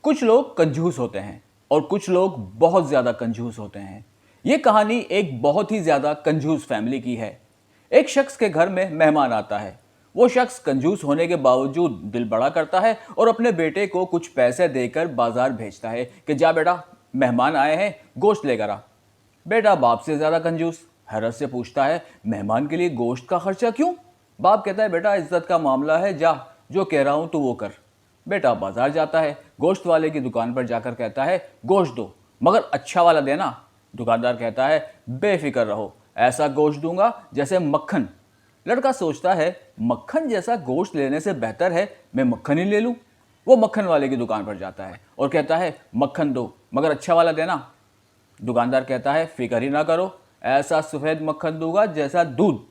कुछ लोग कंजूस होते हैं और कुछ लोग बहुत ज़्यादा कंजूस होते हैं। ये कहानी एक बहुत ही ज़्यादा कंजूस फैमिली की है। एक शख्स के घर में मेहमान आता है। वो शख्स कंजूस होने के बावजूद दिल बड़ा करता है और अपने बेटे को कुछ पैसे देकर बाजार भेजता है कि जा बेटा, मेहमान आए हैं, गोश्त लेकर आ। बेटा बाप से ज़्यादा कंजूस हैरत से पूछता है, मेहमान के लिए गोश्त का खर्चा क्यों? बाप कहता है, बेटा इज्जत का मामला है, जा जो कह रहा हूं तो वो कर। बेटा बाजार जाता है, गोश्त वाले की दुकान पर जाकर कहता है, गोश्त दो मगर अच्छा वाला देना। दुकानदार कहता है, बेफिक्र रहो, ऐसा गोश्त दूंगा जैसे मक्खन। लड़का सोचता है, मक्खन जैसा गोश्त लेने से बेहतर है मैं मक्खन ही ले लूं। वो मक्खन वाले की दुकान पर जाता है और कहता है, मक्खन दो मगर अच्छा वाला देना। दुकानदार कहता है, फिक्र ही ना करो, ऐसा सफ़ेद मक्खन दूंगा जैसा दूध।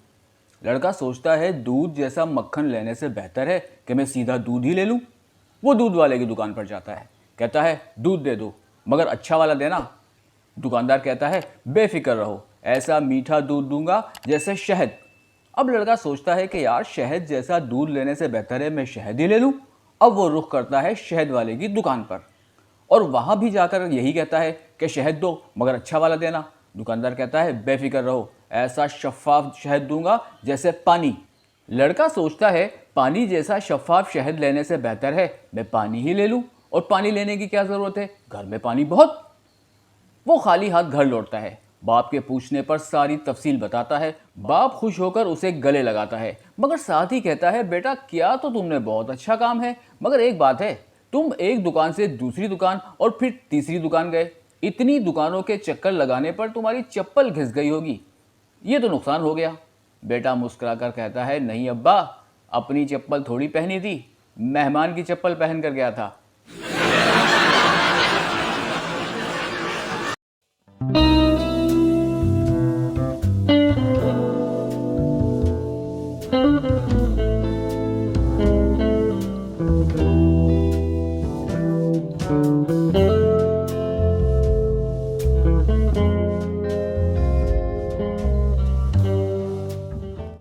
लड़का सोचता है, दूध जैसा मक्खन लेने से बेहतर है कि मैं सीधा दूध ही ले लूं। वो दूध वाले की दुकान पर जाता है, कहता है, दूध दे दो मगर अच्छा वाला देना। दुकानदार कहता है, बेफिक्र रहो, ऐसा मीठा दूध दूंगा जैसे शहद। अब लड़का सोचता है कि यार शहद जैसा दूध लेने से बेहतर है मैं शहद ही ले लूं। अब वो रुख करता है शहद वाले की दुकान पर और वहां भी जाकर यही कहता है कि शहद दो मगर अच्छा वाला देना। दुकानदार कहता है, बेफिक्र रहो, ऐसा शफाफ शहद दूंगा जैसे पानी। लड़का सोचता है, पानी जैसा शफाफ शहद लेने से बेहतर है मैं पानी ही ले लूं। और पानी लेने की क्या जरूरत है, घर में पानी बहुत। वो खाली हाथ घर लौटता है। बाप के पूछने पर सारी तफसील बताता है। बाप खुश होकर उसे गले लगाता है मगर साथ ही कहता है, बेटा किया तो तुमने बहुत अच्छा काम है, मगर एक बात है, तुम एक दुकान से दूसरी दुकान और फिर तीसरी दुकान गए। इतनी दुकानों के चक्कर लगाने पर तुम्हारी चप्पल घिस गई होगी, ये तो नुकसान हो गया। बेटा मुस्कुराकर कहता है, नहीं अब्बा, अपनी चप्पल थोड़ी पहनी थी, मेहमान की चप्पल पहन कर गया था। Thank you.